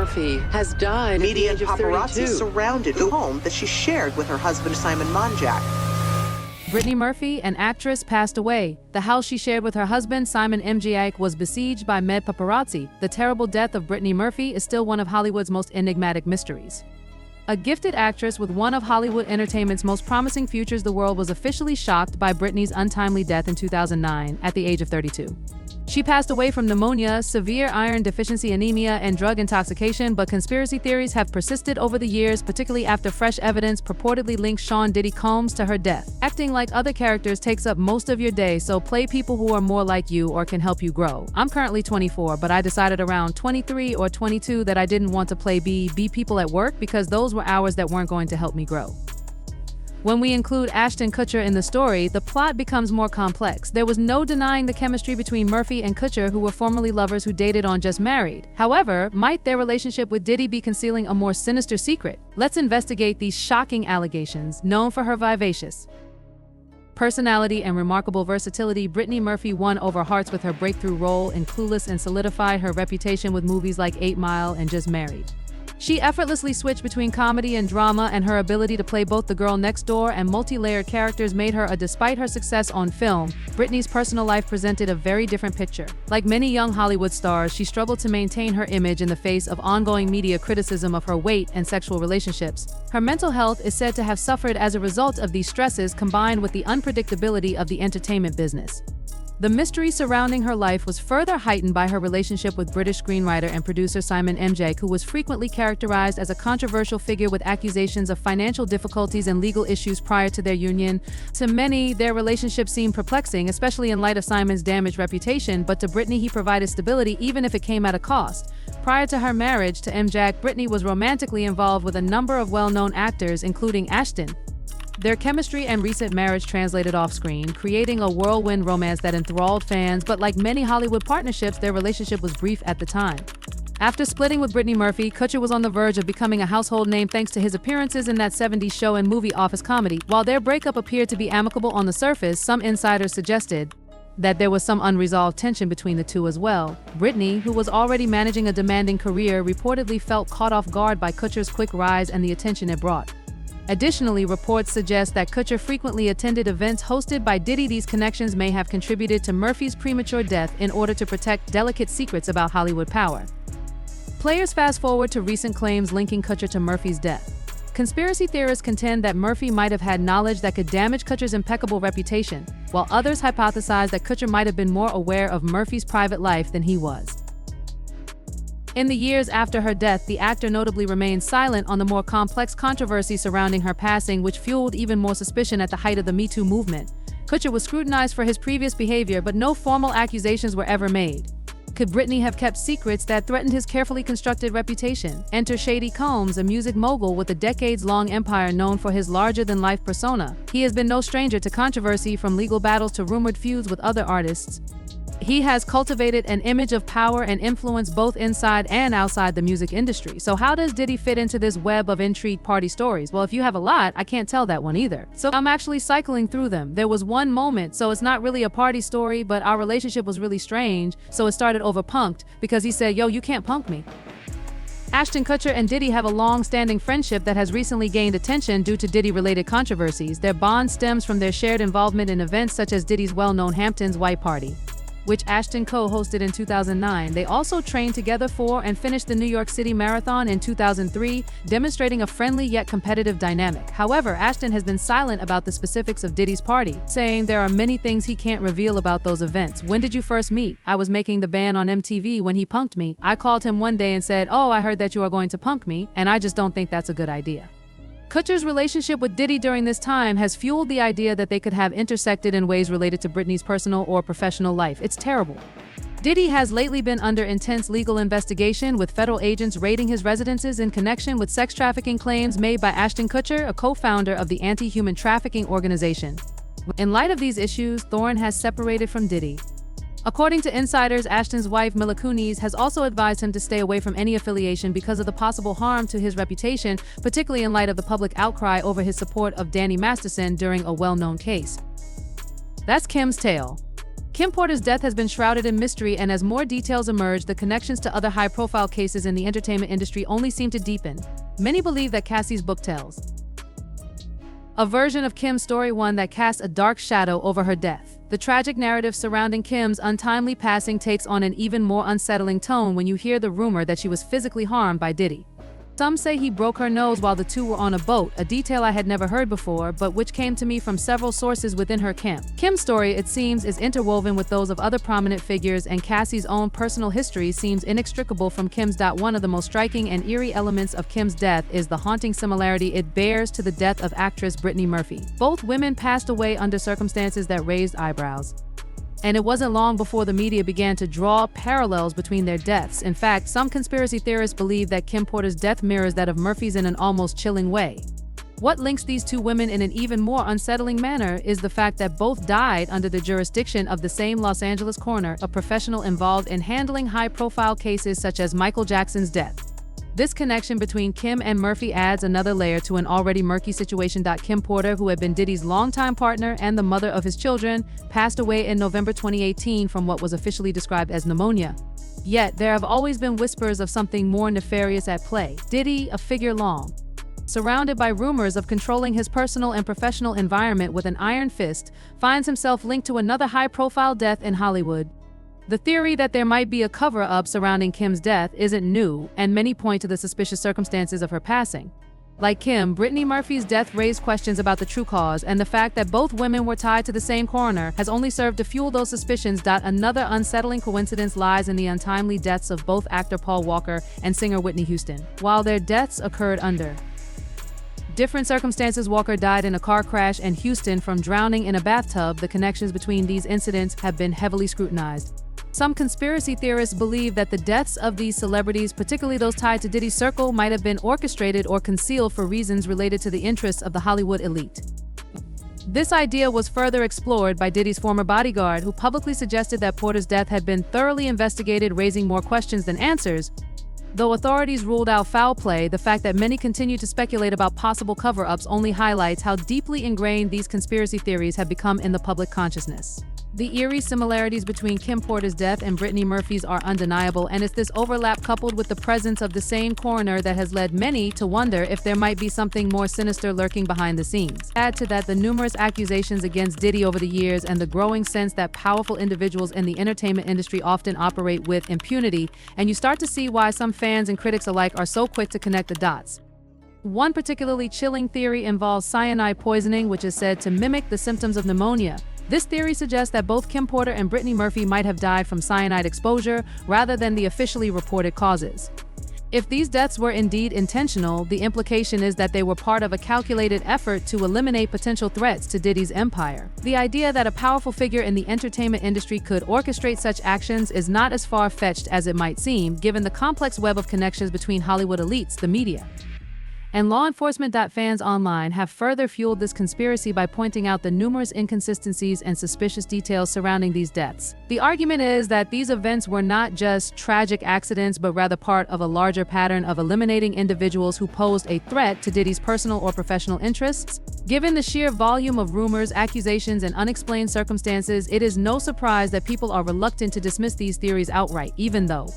Murphy has died Media at the and age of paparazzi 32. surrounded the home that she shared with her husband Simon Monjack. Brittany Murphy, an actress, passed away. The house she shared with her husband, Simon Monjack, was besieged by med paparazzi. The terrible death of Brittany Murphy is still one of Hollywood's most enigmatic mysteries. A gifted actress with one of Hollywood entertainment's most promising futures, the world was officially shocked by Brittany's untimely death in 2009 at the age of 32. She passed away from pneumonia, severe iron deficiency anemia, and drug intoxication, but conspiracy theories have persisted over the years, particularly after fresh evidence purportedly links Sean Diddy Combs to her death. Acting like other characters takes up most of your day, so play people who are more like you or can help you grow. I'm currently 24, but I decided around 23 or 22 that I didn't want to play B people at work because those were hours that weren't going to help me grow. When we include Ashton Kutcher in the story, the plot becomes more complex. There was no denying the chemistry between Murphy and Kutcher, who were formerly lovers who dated on Just Married. However, might their relationship with Diddy be concealing a more sinister secret? Let's investigate these shocking allegations. Known for her vivacious personality and remarkable versatility, Brittany Murphy won over hearts with her breakthrough role in Clueless and solidified her reputation with movies like 8 Mile and Just Married. She effortlessly switched between comedy and drama, and her ability to play both the girl next door and multi-layered characters made her a. Despite her success on film, Brittany's personal life presented a very different picture. Like many young Hollywood stars, she struggled to maintain her image in the face of ongoing media criticism of her weight and sexual relationships. Her mental health is said to have suffered as a result of these stresses, combined with the unpredictability of the entertainment business. The mystery surrounding her life was further heightened by her relationship with British screenwriter and producer Simon Monjack, who was frequently characterized as a controversial figure with accusations of financial difficulties and legal issues prior to their union. To many, their relationship seemed perplexing, especially in light of Simon's damaged reputation, but to Brittany he provided stability even if it came at a cost. Prior to her marriage to Monjack, Brittany was romantically involved with a number of well-known actors, including Ashton. Their chemistry and recent marriage translated off-screen, creating a whirlwind romance that enthralled fans, but like many Hollywood partnerships, their relationship was brief at the time. After splitting with Brittany Murphy, Kutcher was on the verge of becoming a household name thanks to his appearances in that 70s show and movie Office Comedy. While their breakup appeared to be amicable on the surface, some insiders suggested that there was some unresolved tension between the two as well. Brittany, who was already managing a demanding career, reportedly felt caught off guard by Kutcher's quick rise and the attention it brought. Additionally, reports suggest that Kutcher frequently attended events hosted by Diddy. These connections may have contributed to Murphy's premature death in order to protect delicate secrets about Hollywood power. Players fast forward to recent claims linking Kutcher to Murphy's death. Conspiracy theorists contend that Murphy might have had knowledge that could damage Kutcher's impeccable reputation, while others hypothesize that Kutcher might have been more aware of Murphy's private life than he was. In the years after her death, the actor notably remained silent on the more complex controversy surrounding her passing, which fueled even more suspicion at the height of the Me Too movement. Kutcher was scrutinized for his previous behavior, but no formal accusations were ever made. Could Brittany have kept secrets that threatened his carefully constructed reputation? Enter Shady Combs, a music mogul with a decades-long empire known for his larger-than-life persona. He has been no stranger to controversy, from legal battles to rumored feuds with other artists. He has cultivated an image of power and influence both inside and outside the music industry. So how does Diddy fit into this web of intrigue party stories? Well, if you have a lot, I can't tell that one either. So I'm actually cycling through them. There was one moment, so it's not really a party story, but our relationship was really strange, so it started over punked, because he said, "Yo, you can't punk me." Ashton Kutcher and Diddy have a long-standing friendship that has recently gained attention due to Diddy-related controversies. Their bond stems from their shared involvement in events such as Diddy's well-known Hamptons White Party, which Ashton co-hosted in 2009. They also trained together for and finished the New York City Marathon in 2003, demonstrating a friendly yet competitive dynamic. However, Ashton has been silent about the specifics of Diddy's party, saying there are many things he can't reveal about those events. "When did you first meet? I was making the band on MTV when he punked me. I called him one day and said, 'Oh, I heard that you are going to punk me, and I just don't think that's a good idea.'" Kutcher's relationship with Diddy during this time has fueled the idea that they could have intersected in ways related to Brittany's personal or professional life. It's terrible. Diddy has lately been under intense legal investigation, with federal agents raiding his residences in connection with sex trafficking claims made by Ashton Kutcher, a co-founder of the anti-human trafficking organization. In light of these issues, Thorne has separated from Diddy. According to insiders, Ashton's wife, Mila Kunis, has also advised him to stay away from any affiliation because of the possible harm to his reputation, particularly in light of the public outcry over his support of Danny Masterson during a well-known case. That's Kim's tale. Kim Porter's death has been shrouded in mystery, and as more details emerge, the connections to other high-profile cases in the entertainment industry only seem to deepen. Many believe that Cassie's book tells a version of Kim's story, one that casts a dark shadow over her death. The tragic narrative surrounding Kim's untimely passing takes on an even more unsettling tone when you hear the rumor that she was physically harmed by Diddy. Some say he broke her nose while the two were on a boat, a detail I had never heard before, but which came to me from several sources within her camp. Kim's story, it seems, is interwoven with those of other prominent figures, and Cassie's own personal history seems inextricable from Kim's. One of the most striking and eerie elements of Kim's death is the haunting similarity it bears to the death of actress Brittany Murphy. Both women passed away under circumstances that raised eyebrows. And it wasn't long before the media began to draw parallels between their deaths. In fact, some conspiracy theorists believe that Kim Porter's death mirrors that of Murphy's in an almost chilling way. What links these two women in an even more unsettling manner is the fact that both died under the jurisdiction of the same Los Angeles coroner, a professional involved in handling high-profile cases such as Michael Jackson's death. This connection between Kim and Murphy adds another layer to an already murky situation. Kim Porter, who had been Diddy's longtime partner and the mother of his children, passed away in November 2018 from what was officially described as pneumonia. Yet, there have always been whispers of something more nefarious at play. Diddy, a figure long surrounded by rumors of controlling his personal and professional environment with an iron fist, finds himself linked to another high-profile death in Hollywood. The theory that there might be a cover-up surrounding Kim's death isn't new, and many point to the suspicious circumstances of her passing. Like Kim, Brittany Murphy's death raised questions about the true cause, and the fact that both women were tied to the same coroner has only served to fuel those suspicions. Another unsettling coincidence lies in the untimely deaths of both actor Paul Walker and singer Whitney Houston. While their deaths occurred under different circumstances, Walker died in a car crash and Houston from drowning in a bathtub. The connections between these incidents have been heavily scrutinized. Some conspiracy theorists believe that the deaths of these celebrities, particularly those tied to Diddy's circle, might have been orchestrated or concealed for reasons related to the interests of the Hollywood elite. This idea was further explored by Diddy's former bodyguard, who publicly suggested that Porter's death had been thoroughly investigated, raising more questions than answers. Though authorities ruled out foul play, the fact that many continue to speculate about possible cover-ups only highlights how deeply ingrained these conspiracy theories have become in the public consciousness. The eerie similarities between Kim Porter's death and Brittany Murphy's are undeniable, and it's this overlap coupled with the presence of the same coroner that has led many to wonder if there might be something more sinister lurking behind the scenes. Add to that the numerous accusations against Diddy over the years and the growing sense that powerful individuals in the entertainment industry often operate with impunity, and you start to see why some fans and critics alike are so quick to connect the dots. One particularly chilling theory involves cyanide poisoning, which is said to mimic the symptoms of pneumonia. This theory suggests that both Kim Porter and Brittany Murphy might have died from cyanide exposure rather than the officially reported causes. If these deaths were indeed intentional, the implication is that they were part of a calculated effort to eliminate potential threats to Diddy's empire. The idea that a powerful figure in the entertainment industry could orchestrate such actions is not as far-fetched as it might seem, given the complex web of connections between Hollywood elites, the media, and law enforcement. Fans online have further fueled this conspiracy by pointing out the numerous inconsistencies and suspicious details surrounding these deaths. The argument is that these events were not just tragic accidents, but rather part of a larger pattern of eliminating individuals who posed a threat to Diddy's personal or professional interests. Given the sheer volume of rumors, accusations, and unexplained circumstances, it is no surprise that people are reluctant to dismiss these theories outright, even though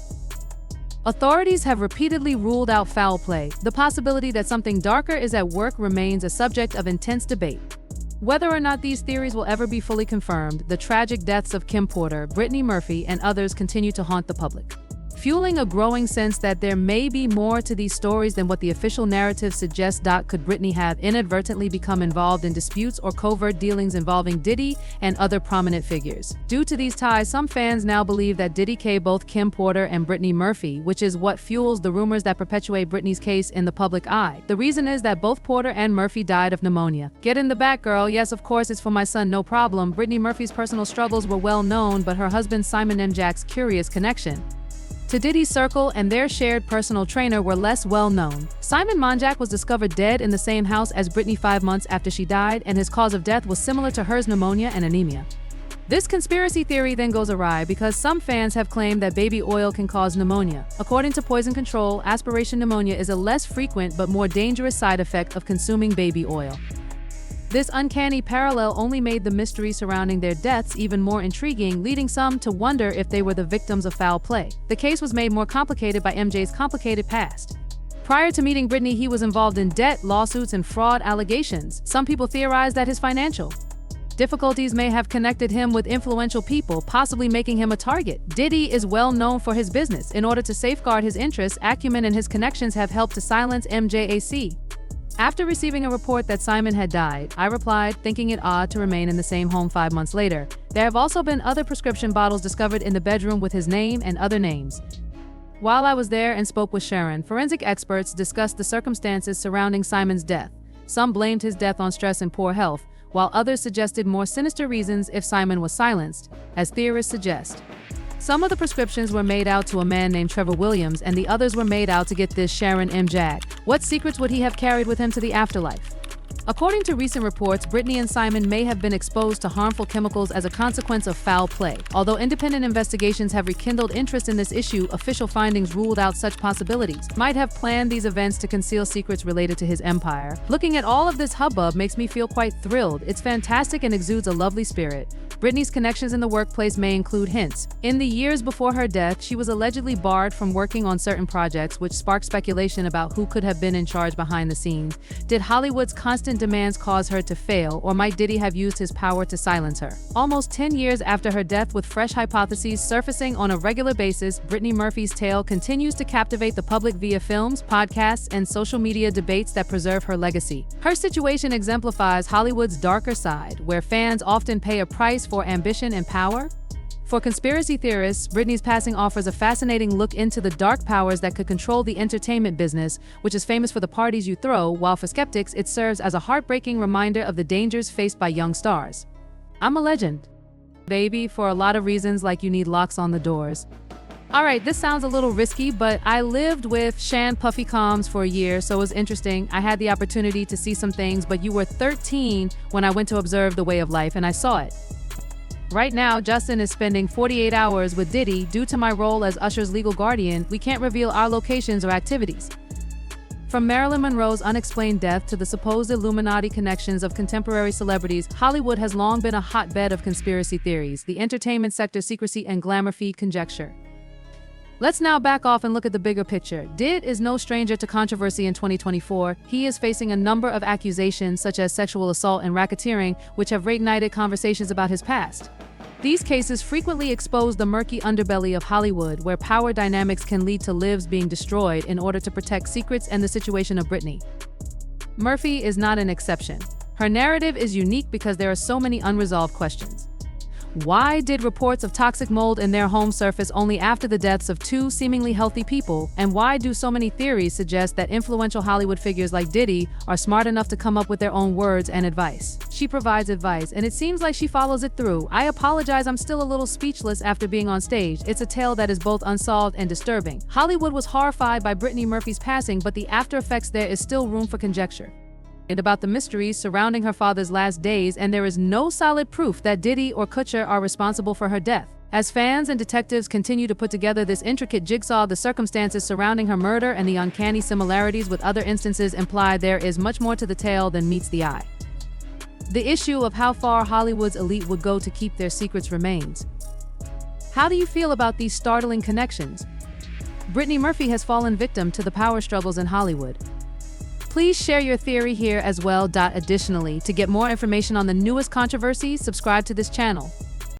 authorities have repeatedly ruled out foul play. The possibility that something darker is at work remains a subject of intense debate. Whether or not these theories will ever be fully confirmed, the tragic deaths of Kim Porter, Brittany Murphy, and others continue to haunt the public, fueling a growing sense that there may be more to these stories than what the official narrative suggests. Could Brittany have inadvertently become involved in disputes or covert dealings involving Diddy and other prominent figures? Due to these ties, some fans now believe that Diddy killed both Kim Porter and Brittany Murphy, which is what fuels the rumors that perpetuate Brittany's case in the public eye. The reason is that both Porter and Murphy died of pneumonia. Get in the back, girl. Yes, of course, it's for my son, no problem. Brittany Murphy's personal struggles were well known, but her husband Simon M. Jack's curious connection to Diddy's circle and their shared personal trainer were less well known. Simon Monjack was discovered dead in the same house as Brittany 5 months after she died, and his cause of death was similar to hers: pneumonia and anemia. This conspiracy theory then goes awry because some fans have claimed that baby oil can cause pneumonia. According to Poison Control, aspiration pneumonia is a less frequent but more dangerous side effect of consuming baby oil. This uncanny parallel only made the mystery surrounding their deaths even more intriguing, leading some to wonder if they were the victims of foul play. The case was made more complicated by MJ's complicated past. Prior to meeting Brittany, he was involved in debt, lawsuits, and fraud allegations. Some people theorize that his financial difficulties may have connected him with influential people, possibly making him a target. Diddy is well known for his business. In order to safeguard his interests, acumen and his connections have helped to silence MJAC. After receiving a report that Simon had died, I replied, thinking it odd to remain in the same home 5 months later. There have also been other prescription bottles discovered in the bedroom with his name and other names. While I was there and spoke with Sharon, forensic experts discussed the circumstances surrounding Simon's death. Some blamed his death on stress and poor health, while others suggested more sinister reasons if Simon was silenced, as theorists suggest. Some of the prescriptions were made out to a man named Trevor Williams, and the others were made out to get this Sharon M. Jag. What secrets would he have carried with him to the afterlife? According to recent reports, Brittany and Simon may have been exposed to harmful chemicals as a consequence of foul play. Although independent investigations have rekindled interest in this issue, official findings ruled out such possibilities. Might have planned these events to conceal secrets related to his empire. Looking at all of this hubbub makes me feel quite thrilled. It's fantastic and exudes a lovely spirit. Brittany's connections in the workplace may include hints. In the years before her death, she was allegedly barred from working on certain projects, which sparked speculation about who could have been in charge behind the scenes. Did Hollywood's constant demands cause her to fail, or might Diddy have used his power to silence her? Almost 10 years after her death, with fresh hypotheses surfacing on a regular basis, Brittany Murphy's tale continues to captivate the public via films, podcasts, and social media debates that preserve her legacy. Her situation exemplifies Hollywood's darker side, where fans often pay a price for ambition and power. For conspiracy theorists, Brittany's passing offers a fascinating look into the dark powers that could control the entertainment business, which is famous for the parties you throw, while for skeptics, it serves as a heartbreaking reminder of the dangers faced by young stars. I'm a legend, baby, for a lot of reasons, like you need locks on the doors. Alright, this sounds a little risky, but I lived with Shan Puffy Combs for a year, so it was interesting. I had the opportunity to see some things, but you were 13 when I went to observe the way of life, and I saw it. Right now, Justin is spending 48 hours with Diddy. Due to my role as Usher's legal guardian, we can't reveal our locations or activities. From Marilyn Monroe's unexplained death to the supposed Illuminati connections of contemporary celebrities, Hollywood has long been a hotbed of conspiracy theories. The entertainment sector's secrecy and glamour feed conjecture. Let's now back off and look at the bigger picture. Diddy is no stranger to controversy in 2024. He is facing a number of accusations such as sexual assault and racketeering, which have reignited conversations about his past. These cases frequently expose the murky underbelly of Hollywood, where power dynamics can lead to lives being destroyed in order to protect secrets, and the situation of Brittany Murphy is not an exception. Her narrative is unique because there are so many unresolved questions. Why did reports of toxic mold in their home surface only after the deaths of two seemingly healthy people? And why do so many theories suggest that influential Hollywood figures like Diddy are smart enough to come up with their own words and advice? She provides advice, and it seems like she follows it through. I apologize, I'm still a little speechless after being on stage. It's a tale that is both unsolved and disturbing. Hollywood was horrified by Brittany Murphy's passing, but the after effects, there is still room for conjecture and about the mysteries surrounding her father's last days, and there is no solid proof that Diddy or Kutcher are responsible for her death. As fans and detectives continue to put together this intricate jigsaw, the circumstances surrounding her murder and the uncanny similarities with other instances imply there is much more to the tale than meets the eye. The issue of how far Hollywood's elite would go to keep their secrets remains. How do you feel about these startling connections? Brittany Murphy has fallen victim to the power struggles in Hollywood. Please share your theory here as well. Additionally, to get more information on the newest controversies, subscribe to this channel.